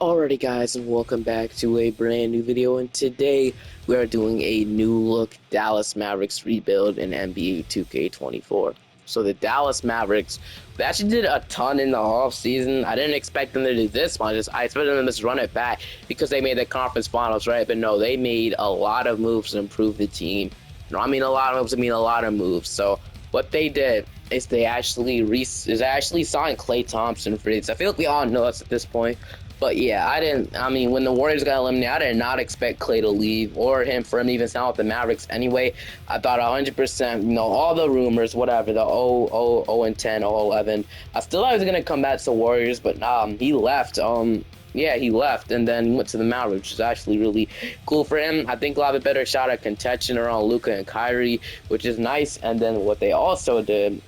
Alrighty guys, and welcome back to a brand new video, and today we are doing a new look Dallas Mavericks rebuild in NBA 2K24. So the Dallas Mavericks, they actually did a ton in the off season. I didn't expect them to do this much. I expected them to just run it back because they made the conference finals, right? But no, they made a lot of moves to improve the team. No, I mean a lot of moves, I mean a lot of moves. So what they did is they actually signed Klay Thompson for this. I feel like we all know this at this point. But yeah, I mean, when the Warriors got eliminated, I did not expect Klay to leave or for him to even sign with the Mavericks anyway. I thought 100%, all the rumors, whatever, the 0-10, 0-11. I still thought he was going to come back to the Warriors, but he left. Yeah, he left and then went to the Mavericks, which is actually really cool for him. I think he'll have a better shot at contention around Luka and Kyrie, which is nice. And then what they also did,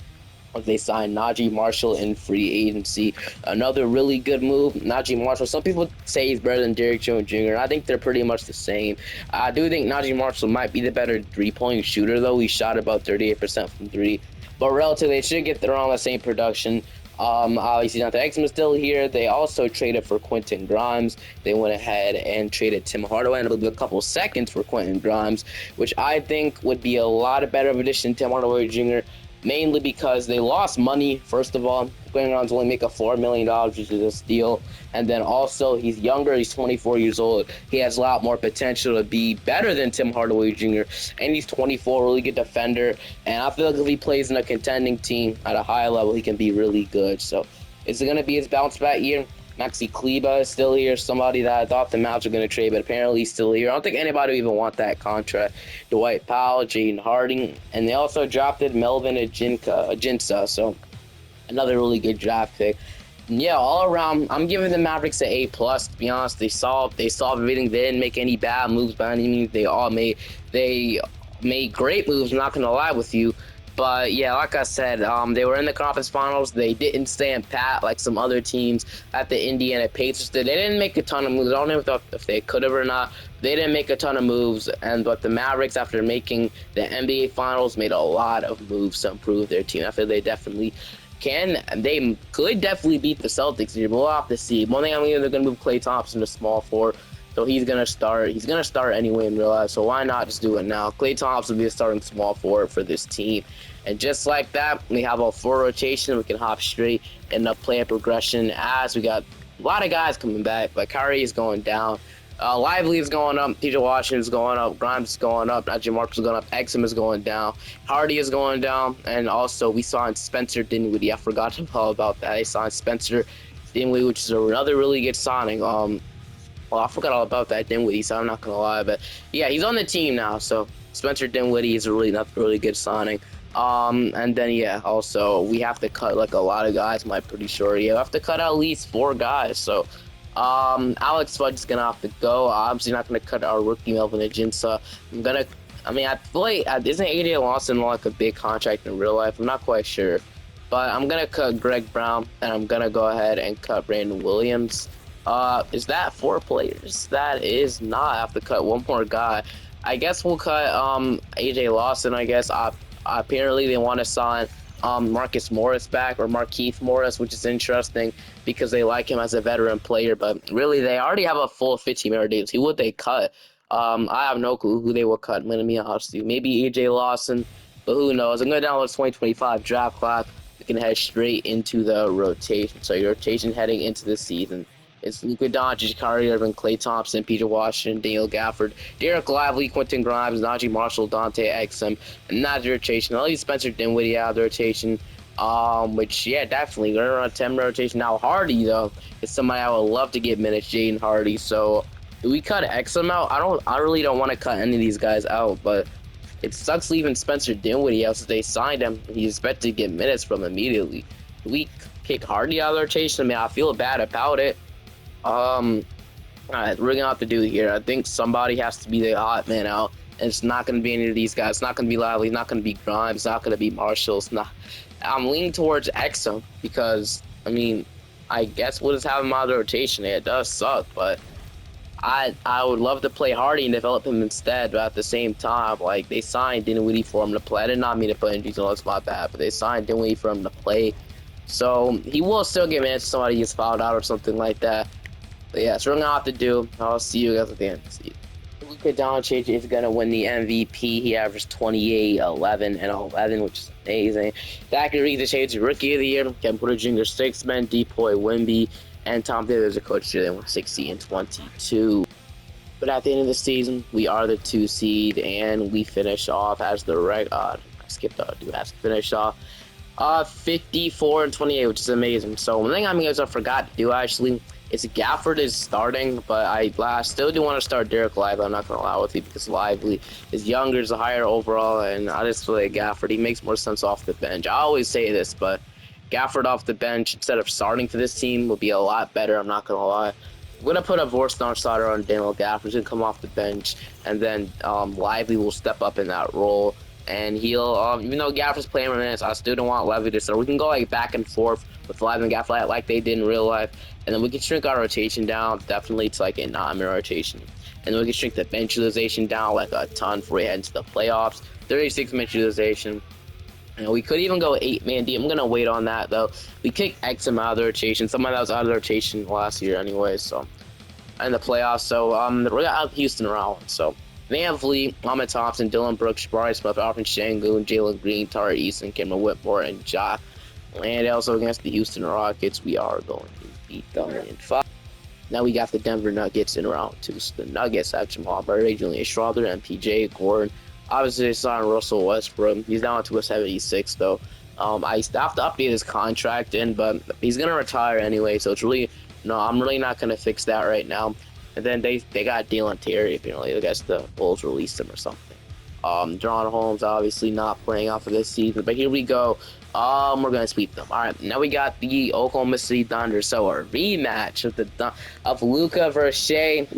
they signed Najee Marshall in free agency. Another really good move. Najee Marshall, some people say he's better than Derrick Jones Jr. I think they're pretty much the same. I do think Najee Marshall might be the better three-point shooter, though. He shot about 38% from three. But relatively, they should get around the same production. Obviously, Dante Exum is still here. They also traded for Quentin Grimes. They went ahead and traded Tim Hardaway and a couple seconds for Quentin Grimes, which I think would be a lot of better of addition to Tim Hardaway Jr., mainly because they lost money, first of all. Quentin Grimes only make a $4 million due to this deal. And then also, he's younger. He's 24 years old. He has a lot more potential to be better than Tim Hardaway Jr. And he's 24, really good defender. And I feel like if he plays in a contending team at a high level, he can be really good. So, is it going to be his bounce back year? Maxi Kleber is still here, somebody that I thought the Mavs were going to trade, but apparently he's still here. I don't think anybody would even want that contract. Dwight Powell, Jaden Harding, and they also drafted Melvin Ajinça, so another really good draft pick. And yeah, all around, I'm giving the Mavericks an A+. To be honest, they solved everything. They didn't make any bad moves by any means. They made great moves, I'm not going to lie with you. But yeah, like I said, they were in the conference finals. They didn't stand pat like some other teams at the Indiana Pacers did. They didn't make a ton of moves. I don't know if they could have or not. They didn't make a ton of moves, but the Mavericks, after making the NBA Finals, made a lot of moves to improve their team. I feel they definitely can. They could definitely beat the Celtics here, but we'll have to see. One thing I mean, they're going to move Klay Thompson to small forward. So he's gonna start. He's gonna start anyway in real life. So why not just do it now? Klay Thompson will be a starting small forward for this team, and just like that, we have a full rotation. We can hop straight in the player progression as we got a lot of guys coming back. But Kyrie is going down. Lively is going up. PJ Washington is going up. Grimes is going up. Najee Marshall is going up. Exum is going down. Hardy is going down. And also we signed Spencer Dinwiddie. I forgot all about that. They signed Spencer Dinwiddie, which is another really good signing. Well, I forgot all about that Dinwiddie, so I'm not gonna lie, but yeah, he's on the team now. So Spencer Dinwiddie is a really good signing. And then yeah, also we have to cut like a lot of guys. I'm pretty sure. Yeah, we have to cut at least 4 guys. So Alex Fudge is gonna have to go. Obviously not gonna cut our rookie Melvin Ajinça. I feel like isn't AJ Lawson like a big contract in real life? I'm not quite sure, but I'm gonna cut Greg Brown and I'm gonna go ahead and cut Brandon Williams. Is that 4 players? That is not. I have to cut one more guy. I guess we'll cut AJ Lawson. I guess apparently they want to sign Marcus Morris back, or Markieff Morris, which is interesting because they like him as a veteran player. But really, they already have a full 15-man days. Who would they cut? I have no clue who they will cut. I'm gonna be honest with you. Maybe AJ Lawson, but who knows? I'm gonna download 2025 draft class. We can head straight into the rotation. So your rotation heading into the season. It's Luka Doncic, Kyrie Irving, Klay Thompson, Peter Washington, Daniel Gafford, Derek Lively, Quentin Grimes, Najee Marshall, Dante Exum, and that's the rotation. I'll leave Spencer Dinwiddie out of the rotation. Which yeah, definitely they're on a 10 rotation. Now Hardy though is somebody I would love to get minutes, Jaden Hardy. So do we cut Exum out? I really don't want to cut any of these guys out, but it sucks leaving Spencer Dinwiddie out since they signed him. He's expected to get minutes from immediately. Do we kick Hardy out of the rotation? I mean, I feel bad about it. Alright, we're gonna have to do it here. I think somebody has to be the hot man out, and it's not gonna be any of these guys. It's not gonna be Lively, it's not gonna be Grimes, it's not gonna be Marshall. I'm leaning towards Exum because I mean, I guess we'll just have him out of the rotation. It does suck, but I would love to play Hardy and develop him instead. But at the same time, like they signed Dinwiddie for him to play. I did not mean to put injuries on. That's my bad, but they signed Dinwiddie for him to play, so he will still get minutes if somebody gets fouled out or something like that. But yeah, so we're gonna have to do. I'll see you guys at the end of the season. Luka Doncic is gonna win the MVP. He averaged 28, 11, and 11, which is amazing. That could read the shades of Rookie of the Year. Kevin Porter Jr. 6 man, Depoy Wimby, and Tom Davis, a coach. They won 60 and 22. But at the end of the season, we are the 2 seed, and we finish off as the I skipped out. Do have to finish off 54 and 28, which is amazing. So one thing I forgot to do actually is Gafford is starting, but I still do want to start Derek Lively. I'm not gonna lie with you because Lively is younger, is a higher overall, and I just feel like Gafford, he makes more sense off the bench. I always say this, but Gafford off the bench instead of starting for this team would be a lot better. I'm not gonna lie. I'm gonna put a Vorstein starter on Daniel Gafford. He's gonna come off the bench, and then Lively will step up in that role. And he'll, even though Gafford's playing minutes, I still don't want Lively to start. We can go like back and forth with Lively and Gafford like they did in real life, and then we can shrink our rotation down definitely to like a 9-man rotation, and then we can shrink the bench utilization down like a ton before we head into the playoffs. 36 bench utilization. And we could even go 8-man D. I'm gonna wait on that though. We kicked X amount of the rotation. Somebody that was out of the rotation last year anyway. So in the playoffs. So we're gonna have Houston Rollins. So Van Vliet, Ahmed Thompson, Dylan Brooks, Bryce Smith, Alvin Şengün, Jalen Green, Tari Eason, Cameron Whitmore, and Jock Landale. So against the Houston Rockets, we are going to beat them in 5. Now we got the Denver Nuggets in round 2. So the Nuggets have Jamal Murray, Julian Schroeder, MPJ, Gordon. Obviously, they signed Russell Westbrook. He's down to a 76, though. I have to update his contract but he's gonna retire anyway. So it's really I'm really not gonna fix that right now. And then they got Dylan Terry. Apparently, I guess the Bulls released him or something. John Holmes obviously not playing out for this season, but here we go. We're gonna sweep them. All right, now we got the Oklahoma City Thunder. So a rematch of Luka versus Shea.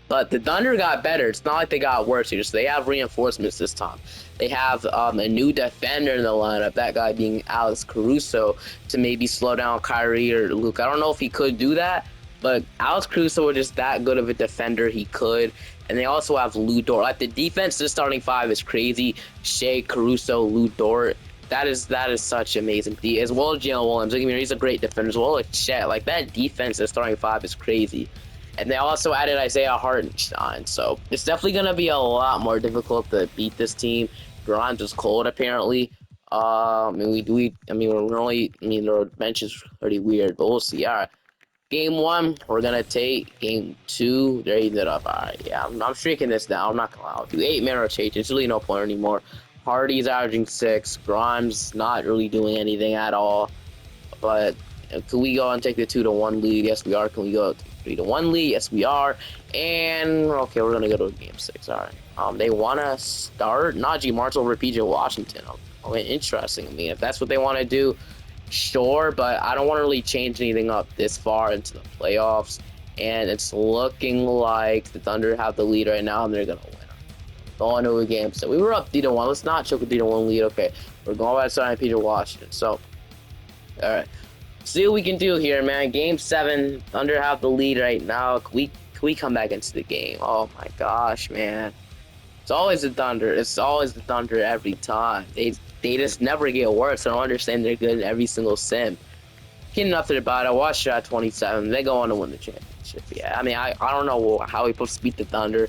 But the Thunder got better. It's not like they got worse here. So they have reinforcements this time. They have a new defender in the lineup, that guy being Alex Caruso, to maybe slow down Kyrie or Luke. I don't know if he could do that, but Alex Caruso was just that good of a defender. He could. And they also have Lou Dort. Like, the defense, the starting 5 is crazy. Shea, Caruso, Lou Dort. That is such amazing. As well as Jalen Williams. He's a great defender. As well as Chet. Like, that defense, the starting 5 is crazy. And they also added Isaiah Hartenstein. So it's definitely going to be a lot more difficult to beat this team. Grimes is cold, apparently. Their bench is pretty weird, but we'll see. All right. Game 1, we're going to take. Game 2, they're eating it up. All right, yeah, I'm shrinking this down. I'm not going to lie. I'll do 8-man rotation. It's really no point anymore. Hardy's averaging 6. Grimes not really doing anything at all. But can we go and take the 2-1 lead? Yes, we are. Can we go 3-1 lead? Yes, we are. And okay, we're gonna go to game 6. All right. They want to start Najee Marshall over PJ Washington. Okay, interesting. I mean, if that's what they want to do, sure. But I don't want to really change anything up this far into the playoffs. And it's looking like the Thunder have the lead right now, and they're gonna win. Going to a game. So we were up 3-1. Let's not choke a 3-1 lead. Okay, we're going by starting PJ Washington. So, all right. See what we can do here, man. Game 7, Thunder have the lead right now. Can we come back into the game? Oh my gosh, man. It's always the Thunder. It's always the Thunder every time. They just never get worse. I don't understand they're good in every single sim. Getting nothing about it. Watch shot 27. They go on to win the championship. Yeah, I mean, I don't know how we supposed to beat the Thunder.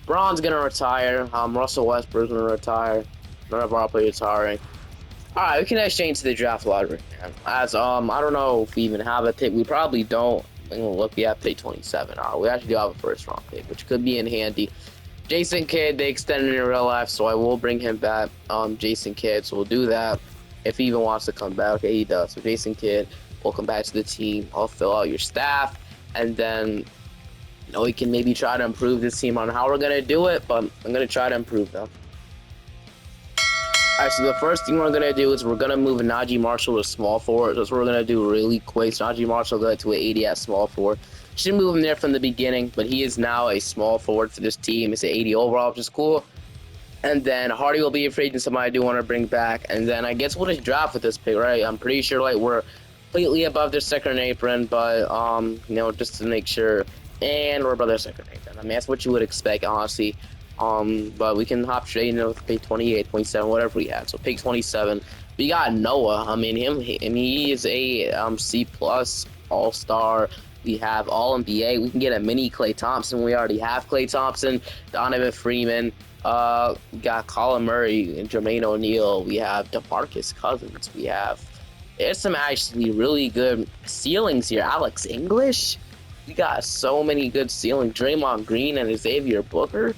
Braun's gonna retire. Russell Westbrook's gonna retire. None of our players retiring. Alright, we can exchange to the draft lottery, man. As I don't know if we even have a pick. We probably don't. I'm gonna look. We have pick 27. Alright, we actually do have a first round pick, which could be in handy. Jason Kidd, they extended in real life, so I will bring him back. Jason Kidd, so we'll do that if he even wants to come back. Okay, he does. So Jason Kidd, welcome back to the team. I'll fill out your staff, and then we can maybe try to improve this team on how we're gonna do it. But I'm gonna try to improve them. Alright, so the first thing we're going to do is we're going to move Najee Marshall to small forward. That's what we're going to do really quick. So Najee Marshall got to an 80 at small forward. Should move him there from the beginning, but he is now a small forward for this team. It's an 80 overall, which is cool. And then Hardy will be a free agent, somebody I do want to bring back. And then I guess we'll just draft with this pick, right? I'm pretty sure we're completely above their second apron, but just to make sure. And we're above their second apron. I mean, that's what you would expect, honestly. But we can hop straight into pick 28, 27, whatever we have. So pick 27, we got Noah. I mean, he is a C+ all-star We have all NBA. We can get a mini Klay Thompson. We already have Klay Thompson, Donovan Freeman. We got Colin Murray and Jermaine O'Neal. We have DeMarcus Cousins. We have there's some actually really good ceilings here. Alex English. We got so many good ceilings. Draymond Green and Xavier Booker.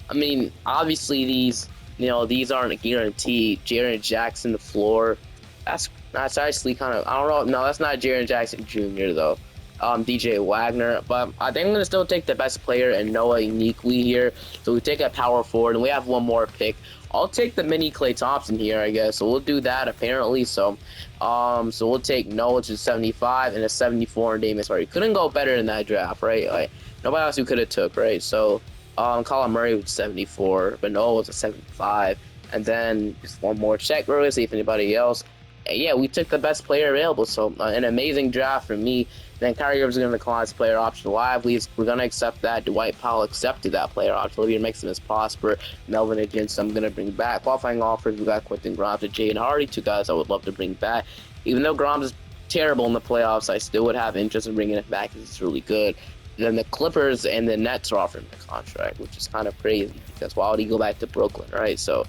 I mean, obviously these aren't guaranteed. Jaren Jackson, the floor. That's actually kind of, I don't know. No, that's not Jaren Jackson Jr. though. DJ Wagner, but I think I'm gonna still take the best player and Noah uniquely here. So we take a power forward, and we have one more pick. I'll take the mini Klay Thompson here, I guess. So we'll do that apparently. So we'll take Noah to 75 and a 74 in Davis Murray. Couldn't go better in that draft, right? Like nobody else we could have took, right? So Colin Murray was 74, but Noah was a 75, and then just one more check. We're gonna see if anybody else. And yeah, we took the best player available. So an amazing draft for me. Then Kyrie Irving's going to decline his player option live. We're going to accept that. Dwight Powell accepted that player option. Olivia Maximus Prosper, Melvin Higgins, I'm going to bring back. Qualifying offers, we got Quentin Grimes and Jaden Hardy, two guys I would love to bring back. Even though Grimes is terrible in the playoffs, I still would have interest in bringing it back because it's really good. Then the Clippers and the Nets are offering the contract, which is kind of crazy because why would he go back to Brooklyn, right? So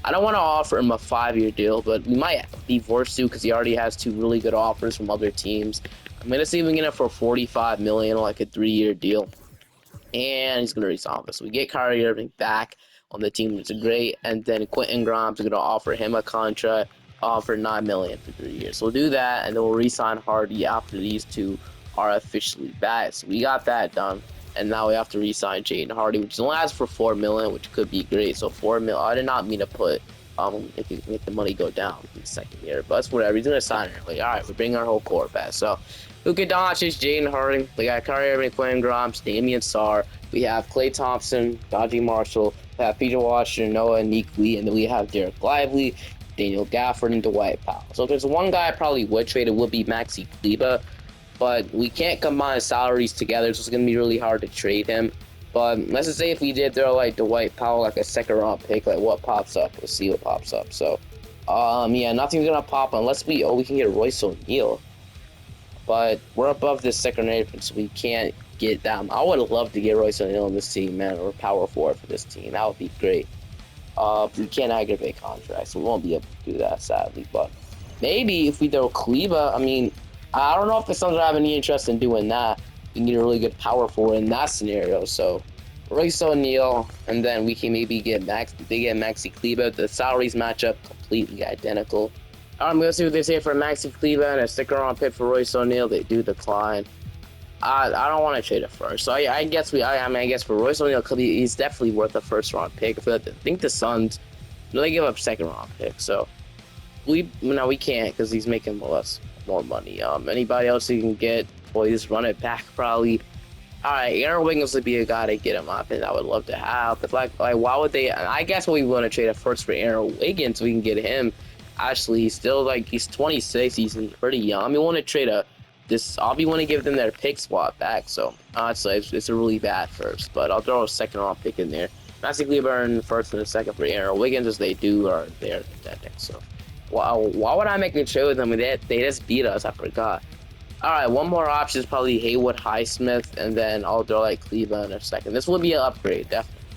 I don't want to offer him a 5-year deal, but we might be forced to because he already has two really good offers from other teams. I'm going to see if we can get it for $45 million, like a 3-year deal. And he's going to resign us. So we get Kyrie Irving back on the team, which is great. And then Quentin Grimes is going to offer him a contract for $9 million for 3 years. So we'll do that, and then we'll re-sign Hardy after these two are officially back. So we got that done. And now we have to re-sign Jaden Hardy, which only lasts for $4 million, which could be great. So $4 million. I did not mean to put make the money go down in the second year, but it's whatever. He's gonna sign it. Like, all right, we're bringing our whole core back. So Luka Doncic, Jaden Hardy, we got Kyrie Irving, Quentin Grimes, Damian Sarr. We have Klay Thompson, Dodgy Marshall. We have Peter Washington, Noah Nikwe, and then we have Derek Lively, Daniel Gafford, and Dwight Powell. So if there's one guy I probably would trade, it would be Maxi Kleber, but we can't combine salaries together, so it's gonna be really hard to trade him. But let's just say if we did throw like Dwight Powell, like a second-round pick, like what pops up? We'll see what pops up. So, yeah, nothing's gonna pop unless we can get Royce O'Neal. But we're above this second apron, so we can't get down. I would love to get Royce O'Neal on this team, man, or power forward for this team. That would be great. We can't aggravate contracts, so we won't be able to do that, sadly. But maybe if we throw Kleber, I mean, I don't know if the Suns have any interest in doing that. We can get a really good power forward in that scenario. So Royce O'Neal, and then we can maybe get Maxi Kleber. The salaries match up completely identical. I'm gonna see what they say for Maxi Kleber and a sticker-on pick for Royce O'Neal. They do decline. I don't want to trade it first. So I guess for Royce O'Neal, he's definitely worth a first-round pick. I think the Suns, they give up second-round picks. So we can't because he's making more money. Anybody else you can get? Boy, just run it back probably. All right, Aaron Wiggins would be a guy to get him up, and I would love to have. But like why would they? I guess we want to trade a first for Aaron Wiggins so we can get him. Actually, he's still he's 26. He's pretty young. We want to trade we want to give them their pick swap back. So honestly, it's a really bad first, but I'll throw a second-round pick in there. Basically, burn the first and the second for Aaron Wiggins as they do are there contending. So why would I make a trade with them? They just beat us. I forgot. All right, one more option is probably Haywood Highsmith, and then I'll throw like Cleveland in a second. This will be an upgrade, definitely.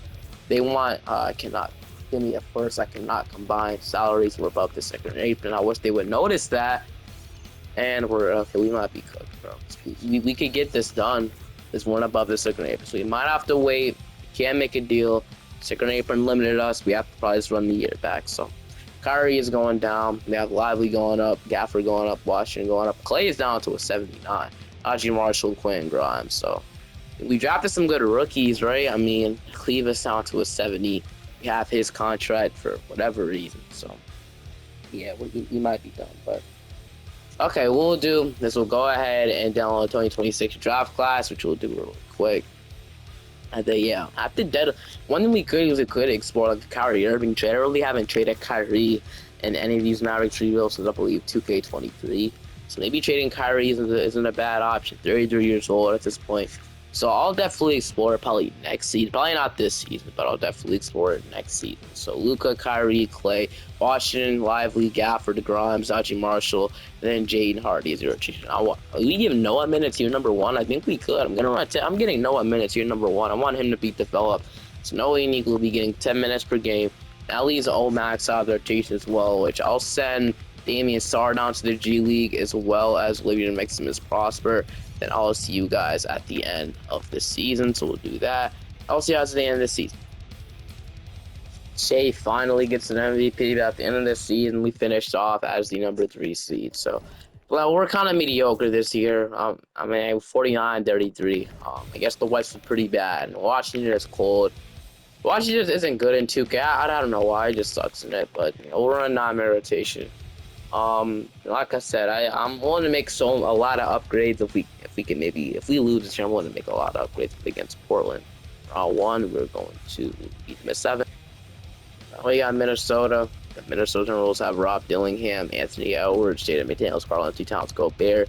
They want, I cannot give me a first. I cannot combine salaries. We're above the second apron. I wish they would notice that. And we might be cooked, bro. We could get this done. There's one above the second apron, so we might have to wait. Can't make a deal. Second apron limited us. We have to probably just run the year back. So Kyrie is going down. We have Lively going up, Gafford going up, Washington going up. Klay is down to a 79. Dodgy Marshall, Quentin Grimes. So we drafted some good rookies, right? I mean, Cleveland's down to a 70. We have his contract for whatever reason. So yeah, we might be done. But okay, what we'll do is we'll go ahead and download the 2026 draft class, which we'll do real quick. And then, yeah, after that, one thing we could explore like the Kyrie Irving trade. I really haven't traded Kyrie in any of these Mavericks rebuilds since I believe 2K23. So maybe trading Kyrie isn't a bad option. 33 years old at this point. So I'll definitely explore it probably next season. Probably not this season, but I'll definitely explore it next season. So Luka, Kyrie, Clay, Washington, Lively, Gafford, Grimes, Haji Marshall, and then Jaden Hardy is your rotation. We give Noah minutes here number 1. I think we could. I'm getting Noah minutes here number 1. I want him to be developed. So Noah Unique will be getting 10 minutes per game. That leaves all max out of their rotation as well, which I'll send Damian Sarr down to the G League as well as Olivia Maximus Prosper. Then I'll see you guys at the end of the season. So we'll do that. I'll see you guys at the end of the season. Shea finally gets an MVP, but at the end of the season, we finished off as the number 3 seed. So, well, we're kind of mediocre this year. I mean, 49-33. I guess the West is pretty bad. Washington is cold. Washington just isn't good in 2K. I don't know why. It just sucks in it. But you know, we're on 9-man rotation. Like I said, I'm willing to make a lot of upgrades if we lose this year. I'm willing to make a lot of upgrades against Portland. Round 1, we're going to beat them at 7. We got Minnesota. The Minnesota Rules have Rob Dillingham, Anthony Edwards, Jaden McDaniels, Carl-Anthony Towns, Gobert.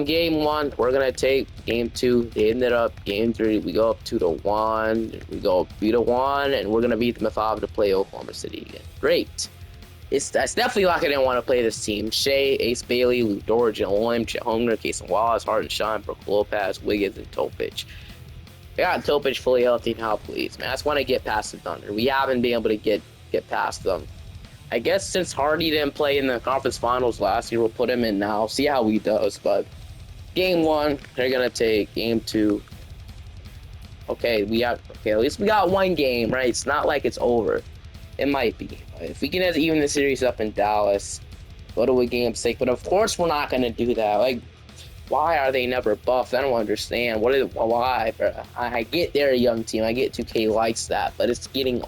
Game 1, we're gonna take game 2. They ended up game 3. We go up 2-1. We go 3-1, and we're gonna beat them at 5 to play Oklahoma City again. Great. That's definitely like I didn't want to play this team. Shea, Ace Bailey, Luke Dort, Jalen Williams, Chet Holmgren, Casey Wallace, Harden Shine, Brook Lopez, Wiggins, and Topic. I got Topic fully healthy now, please, man. That's when I get past the Thunder. We haven't been able to get past them. I guess since Hardy didn't play in the conference finals last year, we'll put him in now. See how he does. But game 1, they're gonna take game 2. Okay, at least we got 1 game, right? It's not like it's over. It might be. If we can even the series up in Dallas, go to a game 6. But of course, we're not gonna do that. Like, why are they never buffed? I don't understand. Why? I get they're a young team. I get 2K likes that, but it's getting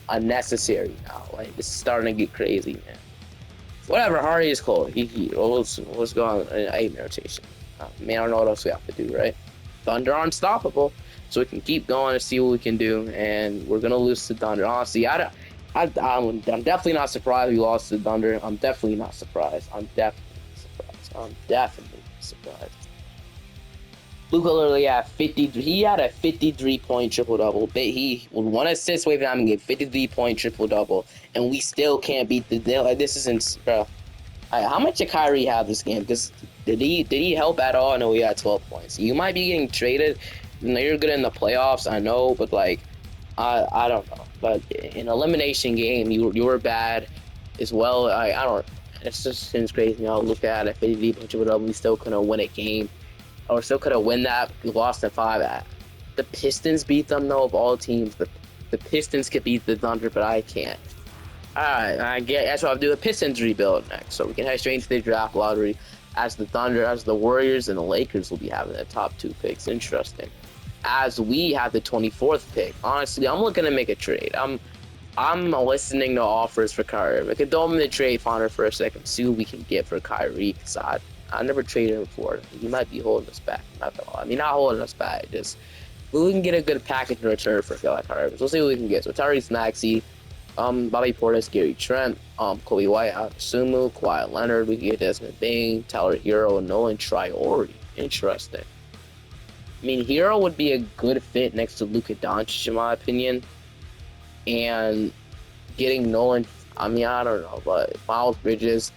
unnecessary now. Like, this is starting to get crazy, man. Whatever. Hardy is cold. Let's go on an 8-man rotation. I mean, I don't know what else we have to do, right? Thunder are unstoppable, so we can keep going and see what we can do. And we're gonna lose to Thunder. Honestly, I'm definitely not surprised we lost to Thunder. I'm definitely not surprised. I'm definitely surprised. Luka literally had 53. He had a 53-point triple-double. He was 1 assist away from having a 53-point triple-double, and we still can't beat the deal. Like, this isn't, bro. How much did Kyrie have this game? Did he help at all? I know he had 12 points. You might be getting traded. You know, you're good in the playoffs, I know, but like, I don't know. But in elimination game, you were bad as well. I don't. It's just seems crazy. You know, look at it. 50-point triple-double. We still couldn't win a game. Or still could have won that. We lost in 5. The Pistons beat them, though, of all teams. The Pistons could beat the Thunder, but I can't. Alright, I get that's what I'll do. The Pistons rebuild next. So we can head straight into the draft lottery as the Thunder, as the Warriors, and the Lakers will be having the top 2 picks. Interesting. As we have the 24th pick. Honestly, I'm looking to make a trade. I'm listening to offers for Kyrie. We could throw him in the trade finder for a second, see what we can get for Kyrie, because I never traded him before. He might be holding us back. Not holding us back. Just we can get a good package in return for a guy like Kyrie. So we'll see what we can get. So Tyrese Maxey, Bobby Portis, Gary Trent, Kobe White, Sumu, Kawhi Leonard. We can get Desmond Bain, Tyler Hero, and Nolan Triori. Interesting. I mean, Hero would be a good fit next to Luka Doncic, in my opinion. And getting Nolan, I mean, I don't know, but Miles Bridges,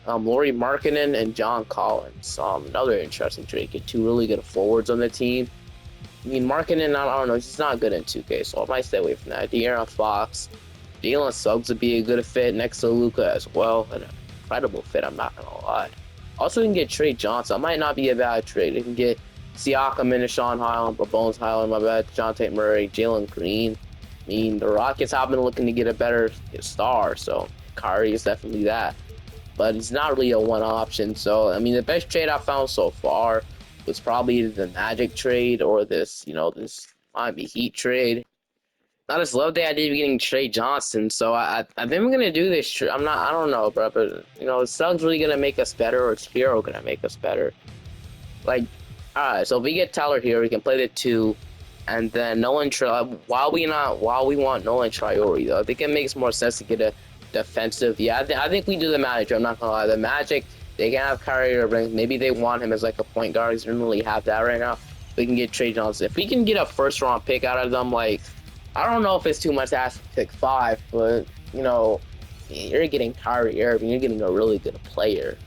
Lauri Markkanen, and John Collins. Another interesting trade. Get 2 really good forwards on the team. I mean, Markkanen, I don't know, he's not good in 2K, so I might stay away from that. De'Aaron Fox, Jalen Suggs would be a good fit next to Luka as well. An incredible fit, I'm not gonna lie. Also, we can get Trey Johnson. That might not be a bad trade. We can get Siakam and Deshaun Highland, or Bones Highland, my bad, Dejounte Murray, Jalen Green. I mean, the Rockets have been looking to get a better star, so Kyrie is definitely that. But he's not really a one option. So, I mean, the best trade I found so far was probably the Magic trade or this Miami Heat trade. I just love the idea of getting Trey Johnson. So I think I'm gonna do this trade. I don't know, bro, but you know, is Suggs really gonna make us better, or is Hero gonna make us better? Like, all right, so if we get Tyler Hero, we can play the 2. And then Nolan while we want Nolan Triori, though, I think it makes more sense to get a defensive. Yeah, I think we do the Magic. I'm not gonna lie. The Magic, they can have Kyrie Irving. Maybe they want him as like a point guard. He doesn't really have that right now. we can get Trey Johnson. If we can get a first round pick out of them, like, I don't know if it's too much to ask to pick 5, but you know, you're getting Kyrie Irving, you're getting a really good player.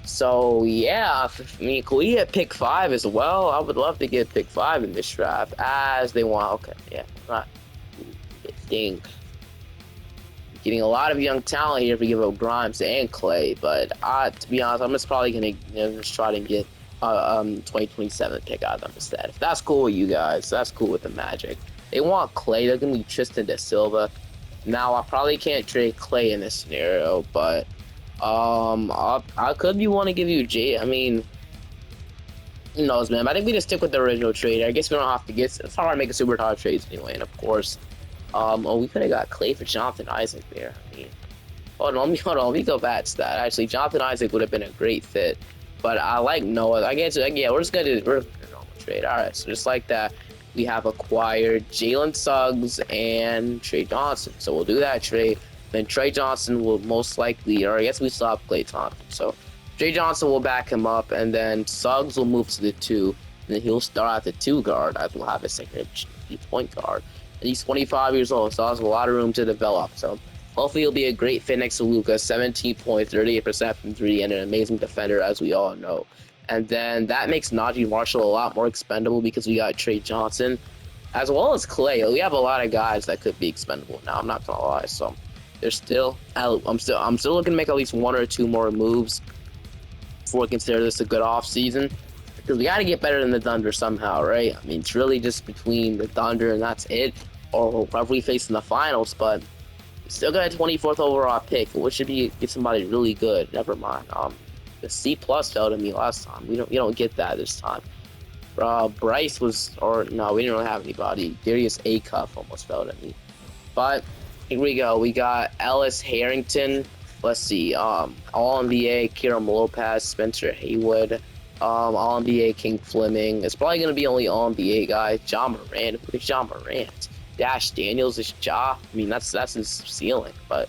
So yeah, I mean, could we get pick 5 as well? I would love to get pick 5 in this draft, as they want. Okay, yeah, not ding. Getting a lot of young talent here if we give up Grimes and Clay, but to be honest, I'm just probably gonna just try to get 2027 pick out of them instead. If that's cool with you guys, that's cool with the Magic. They want Clay. They're gonna be Tristan da Silva. Now I probably can't trade Clay in this scenario, but I could be want to give you Jay. I mean, who knows, man? I think we just stick with the original trade. I guess we don't have to get. It's hard to make a super hard trades anyway, and of course. We could have got Clay for Jonathan Isaac there. I mean, hold on, let me go back to that. Actually, Jonathan Isaac would have been a great fit, but I like Noah. I guess, yeah, we're just gonna do a normal trade. All right, so just like that, we have acquired Jalen Suggs and Trey Johnson. So we'll do that trade. Then Trey Johnson will most likely, or I guess we still have Klay Thompson. So Trey Johnson will back him up, and then Suggs will move to the 2, and then he'll start at the 2 guard. As we'll have a second point guard. He's 25 years old, so has a lot of room to develop. So hopefully he'll be a great fit next to Luka. 17 points, 38% from 3, and an amazing defender, as we all know. And then that makes Najee Marshall a lot more expendable because we got Trey Johnson, as well as Clay. We have a lot of guys that could be expendable now. I'm not gonna lie. So there's still, I'm still looking to make at least 1 or 2 more moves before we consider this a good off season. Because we got to get better than the Thunder somehow, right? I mean, it's really just between the Thunder and that's it, or whoever we face in the finals. But we still got a 24th overall pick, which should be get somebody really good. Never mind. The C+ fell to me last time. You don't get that this time. Bryce was, or no, we didn't really have anybody. Darius Acuff almost fell to me. But here we go. We got Ellis Harrington. Let's see. All NBA, Kieran Lopez, Spencer Haywood. All NBA King Fleming. It's probably gonna be only all NBA guys. John Morant. Who's John Morant? Dash Daniels is Ja. I mean, that's his ceiling. But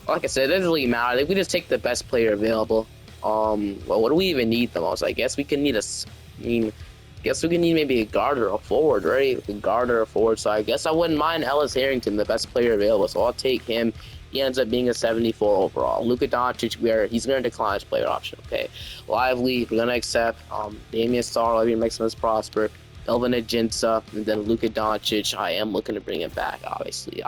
like I said, it doesn't really matter. If we just take the best player available. Well, what do we even need the most? I guess we can need guess we can need maybe a guard or a forward, right? A guard or a forward. So I guess I wouldn't mind Ellis Harrington, the best player available. So I'll take him. He ends up being a 74 overall. Luka Doncic, he's going to decline his player option. Okay, Lively, we're going to accept. Damian Starr, Maximus Prosper, Elvin Ajinça, and then Luka Doncic. I am looking to bring him back, obviously,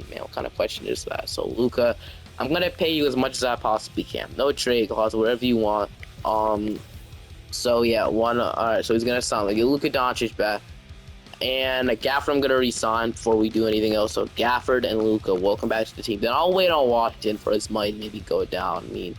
man. What kind of question is that? So Luka, I'm going to pay you as much as I possibly can. No trade clause, whatever you want. So yeah, all right. So he's going to sign like Luka Doncic back. And Gafford I'm going to resign before we do anything else. So Gafford and Luka, welcome back to the team. Then I'll wait on Washington for his might maybe go down. I mean,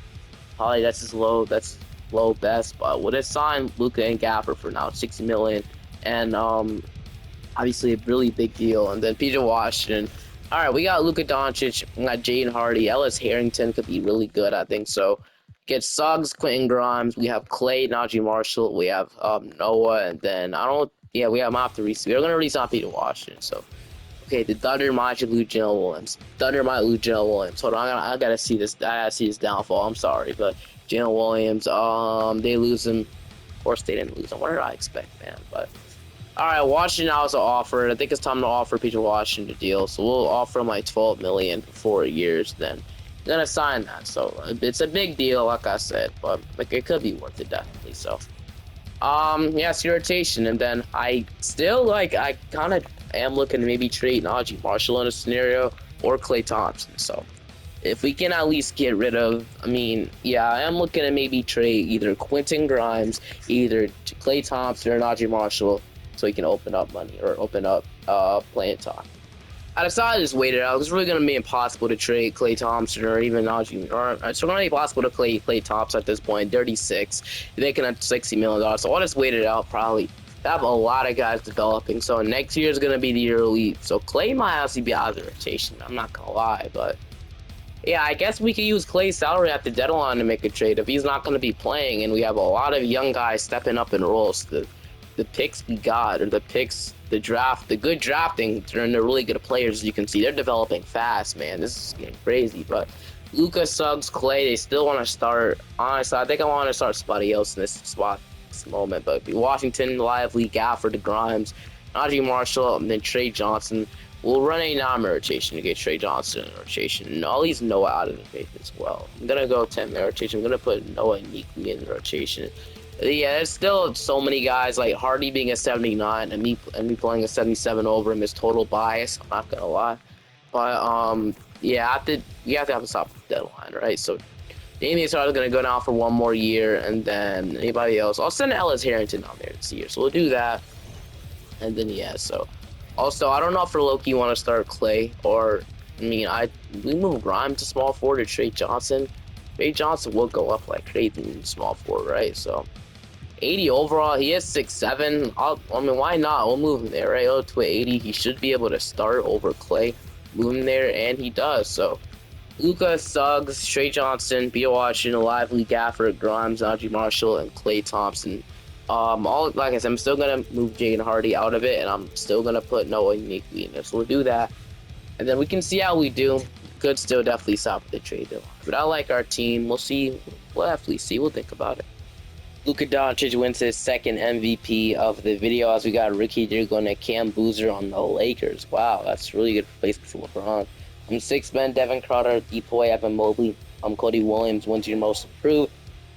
probably that's low best. But we'll just sign Luka and Gafford for now, $60 million. And obviously a really big deal. And then PJ Washington. All right, we got Luka Doncic. We got Jaden Hardy. Ellis Harrington could be really good, I think. So get Suggs, Quentin Grimes. We have Clay, Najee Marshall. We have Noah. And then we have him off the resign. We're going to resign Peter Washington. So, okay, the Thunder might lose Jalen Williams. Hold on, I gotta see this. I gotta see his downfall. I'm sorry, but Jalen Williams, they lose him. Of course, they didn't lose him. What did I expect, man? But all right, Washington also offered. I think it's time to offer Peter Washington a deal. So we'll offer him like $12 million for 4 years. Then we're gonna sign that. So it's a big deal, like I said, but like it could be worth it definitely. So. It's rotation, and then I kind of am looking to maybe trade Najee Marshall in a scenario or Klay Thompson. So if we can at least get rid of, I am looking to maybe trade either Quentin Grimes, either Klay Thompson or Najee Marshall, so he can open up money or open up playing time. I decided to just wait it out. It's really going to be impossible to trade Klay Thompson or even Najee. It's going to be impossible to play Klay Thompson at this point. 36. You're making at $60 million. So I'll just wait it out probably. I have a lot of guys developing. So next year is going to be the year of elite. So Klay might actually be out of the rotation. I'm not going to lie. But yeah, I guess we could use Klay's salary at the deadline to make a trade if he's not going to be playing. And we have a lot of young guys stepping up in roles. The picks we got, or the picks, the draft, the good drafting, they're really good players. As you can see, they're developing fast, man. This is getting crazy. But Luka, Suggs, Clay, they still want to start. Honestly, I think I want to start somebody else in this spot. this moment. But Washington, Lively, Gafford, Grimes, Najee Marshall, and then Trey Johnson. We'll run a non-man rotation to get Trey Johnson in rotation. And I'll leave Noah out of the rotation as well. I'm going to go 10-man rotation. I'm going to put Noah uniquely in the rotation. Yeah, there's still so many guys, like Hardy being a 79 and me playing a 77 over him is total bias. I'm not going to lie. But, yeah, you have to have a stop deadline, right? So Damian Sarr is going to go down for one more year, and then anybody else. I'll send Ellis Harrington down there this year, so we'll do that. And then, yeah, so. Also, I don't know if for Loki you want to start Clay, or, I mean, we move Grimes to small forward to Trey Johnson. Trey Johnson will go up like crazy in small forward, right? So, 80 overall, he is 6'7". I mean, why not? We'll move him there, right? Oh, to 80, he should be able to start over Clay. Move him there, and he does, so. Luka, Suggs, Trey Johnson, Beal Washington, Lively, Gafford, Grimes, Najee Marshall, and Klay Thompson. Like I said, I'm still gonna move Jaden Hardy out of it, and I'm still gonna put Noah uniquely in there. So we'll do that, and then we can see how we do. Could still definitely stop the trade deal, but I like our team. We'll see. We'll definitely see. We'll think about it. Luka Doncic wins his second MVP of the video as we got Ricky Dirgo and Cam Boozer on the Lakers. Wow, that's really good placement for LeBron. I'm 6 men, Devin Crowder, Depoy, Evan Mobley. I'm Cody Williams, wins your most improved.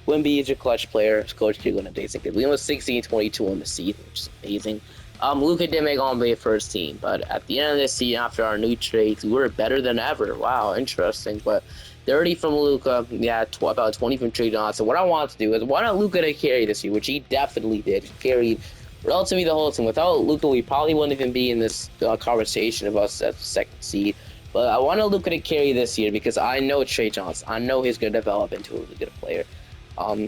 Wimby is your clutch player. Coach Dirgo and Days. We was 16-22 on the season, which is amazing. Luka did make NBA first team, but at the end of this season, after our new trades, we were better than ever. Wow, interesting. But 30 from Luka, yeah, about 20 from Trey Johnson. What I want to do is, why not Luka to carry this year, which he definitely did. He carried relatively the whole team. Without Luka, we probably wouldn't even be in this conversation of us as the second seed. But I want Luka to carry this year because I know Trey Johnson. I know he's going to develop into a really good player.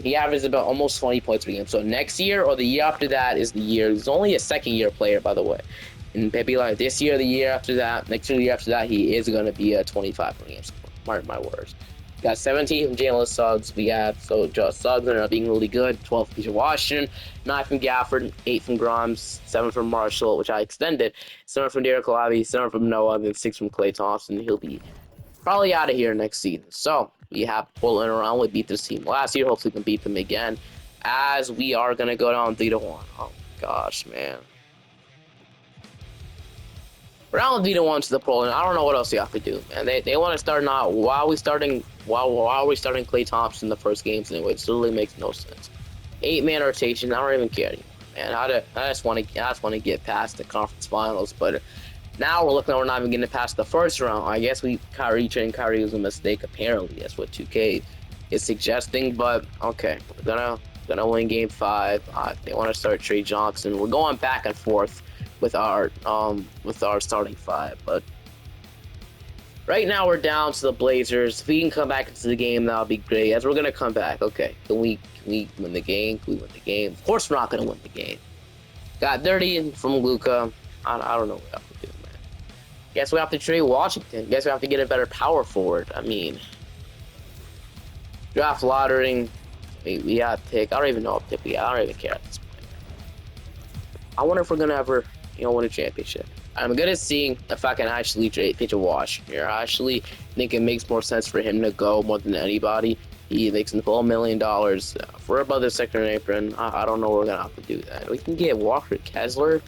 He averages about almost 20 points per game. So next year or the year after that is the year. He's only a second-year player, by the way. And maybe like this year, the year after that, next year, the year after that, he is going to be a 25 per game. Mark my words. Got 17 from Jalen Suggs. We have Suggs ended up being really good. 12 from Peter Washington, 9 from Gafford, 8 from Grimes, 7 from Marshall, which I extended, 7 from Derek Lively, 7 from Noah, and then 6 from Klay Thompson. He'll be probably out of here next season. So we have Portland around. We beat this team last year. Hopefully we can beat them again, as we are gonna go down 3-1. Oh gosh, man. Round 3-1 to the Portland. I don't know what else you have to do, man. They want to start now. Why are we starting Klay Thompson in the first games anyway? It literally makes no sense. 8-man rotation. I don't even care anymore, man. I just want to get past the conference finals, but now we're looking like we're not even getting past the first round. I guess Kyrie was a mistake. Apparently, that's what 2K is suggesting. But okay, we're gonna win Game 5. They want to start Trey Johnson. We're going back and forth with our starting 5, but right now we're down to the Blazers. If we can come back into the game, that'll be great. As we're gonna come back, okay? Can we win the game? Can we win the game? Of course, we're not gonna win the game. Got 30 from Luka. I don't know what we have to do, man. Guess we have to trade Washington. Guess we have to get a better power forward. I mean, draft lottery. We got to pick. I don't even know what pick we got. I don't even care at this point. I wonder if we're gonna ever, win a championship. I'm good at seeing if I can actually trade pitch a wash here. I actually think it makes more sense for him to go more than anybody. He makes $12 million for above the second apron. I don't know we're gonna have to do that. We can get Walker Kessler.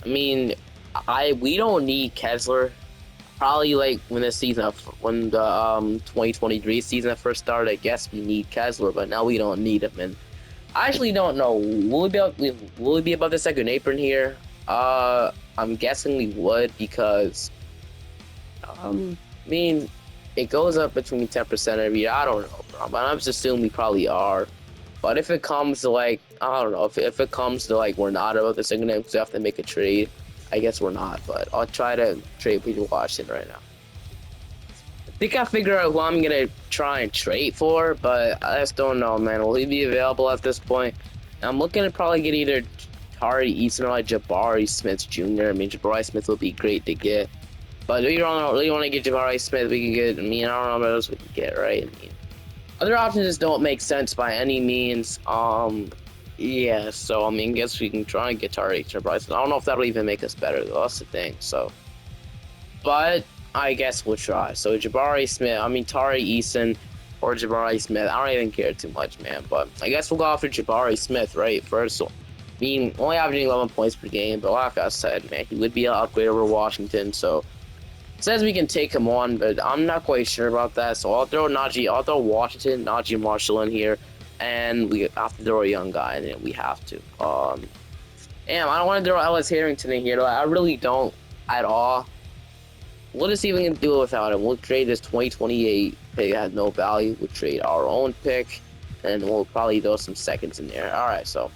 I mean, we don't need Kessler. Probably like when the 2023 season first started, I guess we need Kessler, but now we don't need him. And I actually don't know. Will we be above the second apron here? I'm guessing we would because, I mean, it goes up between 10% every year. I don't know, bro. But I'm just assuming we probably are. But if it comes to like, I don't know, if it comes to like we're not above the second apron because we have to make a trade, I guess we're not. But I'll try to trade Peter Washington right now. I think I figured out who I'm going to try and trade for, but I just don't know, man. Will he be available at this point? I'm looking to probably get either Tari Eason or like Jabari Smith Jr. I mean, Jabari Smith would be great to get. But if you don't really want to get Jabari Smith, we can get, I don't know what else we can get, right? Other options just don't make sense by any means. Yeah, so, guess we can try and get Tari Eason or Jabari Smith. I don't know if that'll even make us better, though. That's the thing, so. But I guess we'll try. So Jabari Smith, Tari Eason. or Jabari Smith. I don't even care too much, man. But I guess we'll go after Jabari Smith, right? First, so, I mean, only averaging 11 points per game, but like I said, man, he would be an upgrade over Washington. So it says we can take him on, but I'm not quite sure about that. So I'll throw Washington, Najee Marshall in here, and we have to throw a young guy in it. We have to. Damn, I don't want to throw Ellis Harrington in here. Though. I really don't at all. We'll just see if we can do it without him. We'll trade this 2028 pick. It has no value. We'll trade our own pick, and we'll probably throw some seconds in there. All right, so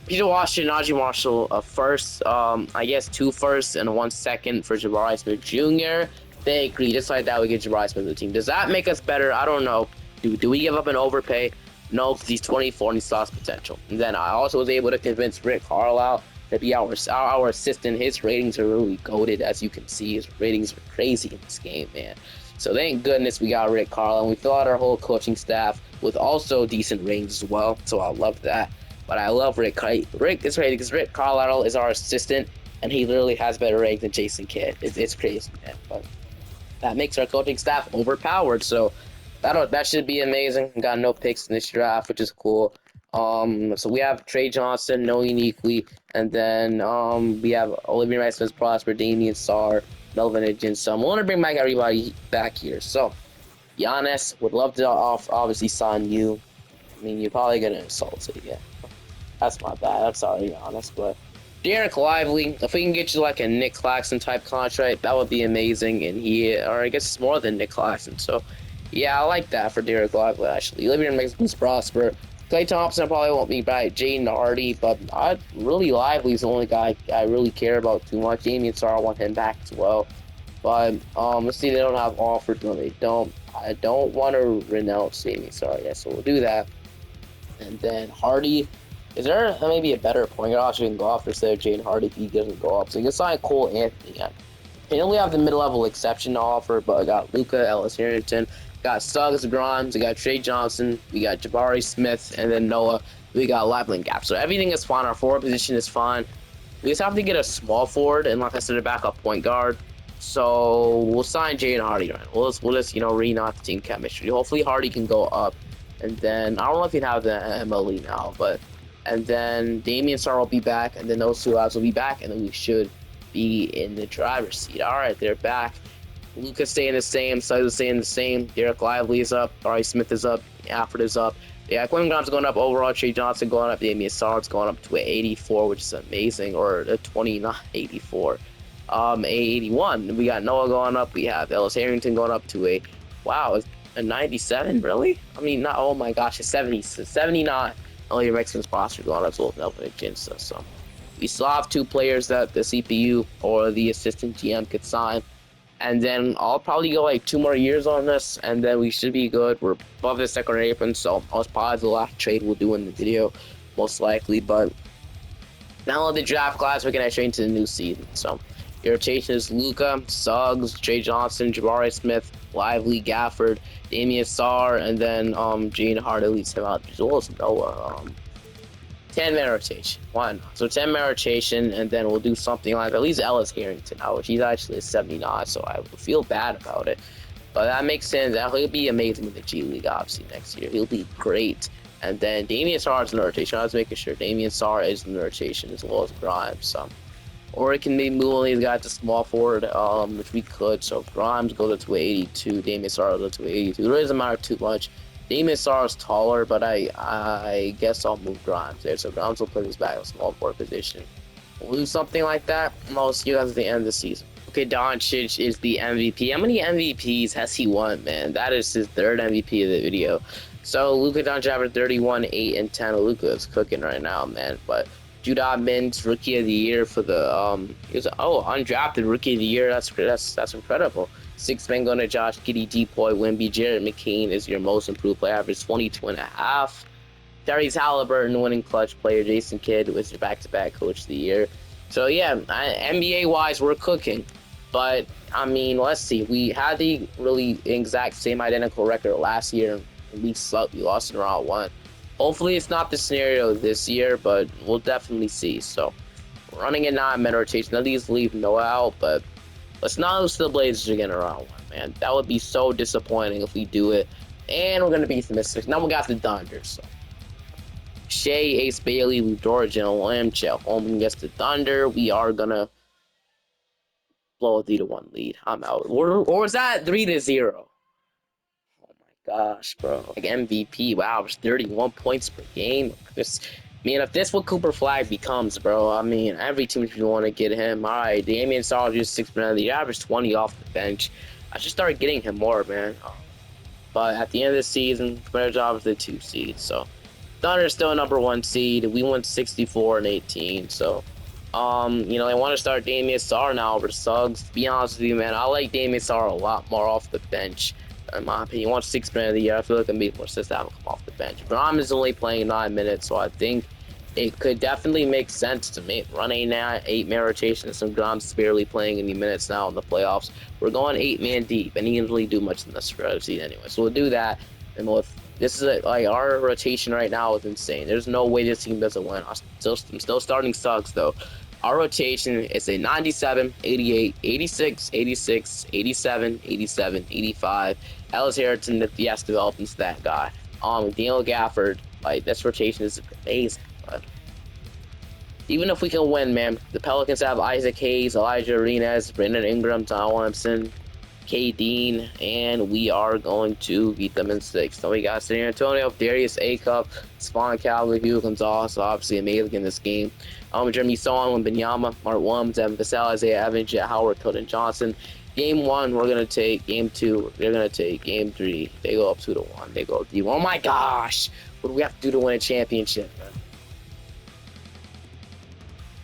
Peter Washington, Najee Marshall, first, I guess 2 firsts and 1 second for Jabari Smith Jr. They agree. Just like that, we get Jabari Smith to the team. Does that make us better? I don't know. Do we give up an overpay? No, because he's 24 and he still has potential. And then I also was able to convince Rick Carlisle to be our assistant. His ratings are really goated, as you can see. His ratings are crazy in this game, man. So thank goodness we got Rick Carlisle, and we fill out our whole coaching staff with also decent ratings as well. So I love that. But I love Rick. Rick is crazy because Rick Carlisle is our assistant, and he literally has better ratings than Jason Kidd. It's crazy, man. But that makes our coaching staff overpowered. So that should be amazing. We got no picks in this draft, which is cool. So we have Trey Johnson, no uniquely, and then we have Olivia Rice, Prosper, Damian Sarr, Melvin Higgins. So I'm going to bring back everybody back here. So Giannis, would love to obviously sign you. I mean, you're probably gonna insult it, yeah. That's not bad. I'm sorry, Giannis, but Derek Lively, if we can get you like a Nick Claxton type contract, that would be amazing. And or I guess it's more than Nick Claxton. So yeah, I like that for Derek Lively actually. Olivia makes Prosper. Klay Thompson probably won't be back. Jaden Hardy, but really Lively is the only guy I really care about too much. Damian Sarr, I want him back as well. But let's see, they don't have offers. No, they don't. I don't want to renounce Damian Sarr. Yeah, so we'll do that. And then Hardy, is there maybe a better point guard option we can go off instead of Jaden Hardy if he doesn't go up? So you can sign Cole Anthony. Yeah. And we have the mid-level exception to offer, but I got Luka, Ellis Harrington, got Suggs, Grimes, we got Trey Johnson, we got Jabari Smith, and then Noah. We got Lively and Gap. So everything is fine. Our forward position is fine. We just have to get a small forward and, like I said, a backup point guard. So we'll sign Jaden Hardy. Right? We'll just reknot the team chemistry. Hopefully Hardy can go up. And then I don't know if he'd have the MLE now, but and then Damian Sarr will be back, and then those 2 guys will be back, and then we should be in the driver's seat. All right, they're back. Luka's staying the same, Suggs is staying the same. Derek Lively is up. Ari Smith is up. Alfred is up. Yeah, Quentin Grimes going up overall. Trey Johnson going up. Damian Sarr going up to an 84, which is amazing, or a 29, 84. 81. We got Noah going up. We have Ellis Harrington going up to a 97, really? I mean, not, oh my gosh, a 79. Only your Mexican sponsor going up to Melvin Higgins. So we still have 2 players that the CPU or the assistant GM could sign. And then I'll probably go like 2 more years on this, and then we should be good. We're above the second apron, so I was probably the last trade we'll do in the video, most likely. But now on the draft class, we're going to change to the new season. So your rotation is Luka, Suggs, Trey Johnson, Jabari Smith, Lively, Gafford, Damian Sarr, and then Jaden Hardy leads him out. As well as Noah. 10-man rotation. Why not? So 10-man rotation, and then we'll do something like at least Ellis Harrington now, which he's actually a 79, so I feel bad about it. But that makes sense. He'll be amazing in the G League, obviously, next year. He'll be great. And then Damian Sarr is in the rotation. I was making sure Damian Sarr is in the rotation as well as Grimes. So. Or it can maybe move all these guys to small forward, which we could. So Grimes goes to 82, Damian Sarr goes to 82. It really doesn't matter too much. Damian Sarr is taller, but I guess I'll move Grimes there. So Grimes will put his back in a small forward position. We'll do something like that, and I'll see you guys at the end of the season. Okay, Doncic is the MVP. How many MVPs has he won, man? That is his 3rd MVP of the video. So Luka Doncic averaged 31, 8, and 10. Luka is cooking right now, man. But Judah Mintz, Rookie of the Year for the he was undrafted Rookie of the Year. That's incredible. 6th man going to Josh Giddey, Depoy, Wemby, Jared McCain is your most improved player, average 22.5. Tyrese Halliburton, winning clutch player. Jason Kidd was your back-to-back Coach of the Year. So yeah, NBA wise, we're cooking. But I mean, let's see. We had the really exact same identical record last year. We sucked. We lost in round 1. Hopefully it's not the scenario this year, but we'll definitely see. So we're running a 9-man rotation. None of these leave Noah out, but let's not lose to the Blazers again in round 1, man. That would be so disappointing if we do it And we're gonna beat the Mystics. Now we got the Thunder. So Shea, Ace Bailey, Lou George, and Lamb, Chet Holmgren against the Thunder. We are gonna blow a 3-1 lead. I'm out. Or was that 3-0? Oh my gosh, bro. Like MVP. Wow, it's 31 points per game. Man, if this what Cooper Flag becomes, bro, I mean, every team should want to get him. All right, Damian Saul just 6% of the average, 20 off the bench. I should start getting him more, man. But at the end of the season, better job with the 2 seed. So Thunder's still #1 seed. We won 64-18. So, you know, I want to start Damian Sarr now over Suggs. To be honest with you, man, I like Damian Sarr a lot more off the bench. In my opinion, he wants 6% of the year. I feel like it makes more sense to have him come off the bench. Brom is only playing 9 minutes, so I think it could definitely make sense to run a 8-man rotation. Some Grom's barely playing any minutes now in the playoffs. We're going 8-man deep, and he didn't really do much in the strategy anyway. So we'll do that, and this is like our rotation right now is insane. There's no way this team doesn't win. I'm still starting Suggs though. Our rotation is a 97, 88, 86, 86, 87, 87, 85. Ellis Harrison, if he has to develop into that guy. Daniel Gafford, like this rotation is amazing. But even if we can win, man, the Pelicans have Isaac Hayes, Elijah Arenas, Brandon Ingram, Tom Williamson, K. Dean, and we are going to beat them in 6. So we got San Antonio, Darius Acup, Spawn Cowley, Hugo Gonzalez, so obviously amazing in this game. Jeremy Song, Benyama, Mark Williams, Evan Vassell, Isaiah Evans, Jet Howard, Cody Johnson. Game 1, we're gonna take. Game 2, they're gonna take. Game 3, they go up 2-1. They go D1. Oh my gosh, what do we have to do to win a championship,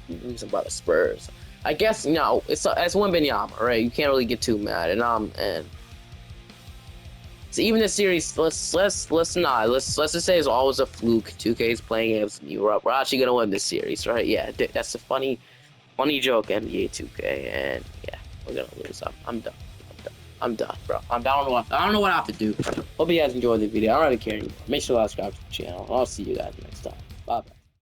man? Losing by the Spurs. I guess, you know, it's Wembanyama, right? You can't really get too mad. And so even this series, let's just say it's always a fluke. 2K is playing against Europe. We're actually gonna win this series, right? Yeah, that's a funny joke, NBA 2K, and yeah, we're gonna lose. I'm done, bro. I don't know what I have to do. Hope you guys enjoyed the video. I don't really care anymore. Make sure to subscribe to the channel. I'll see you guys next time.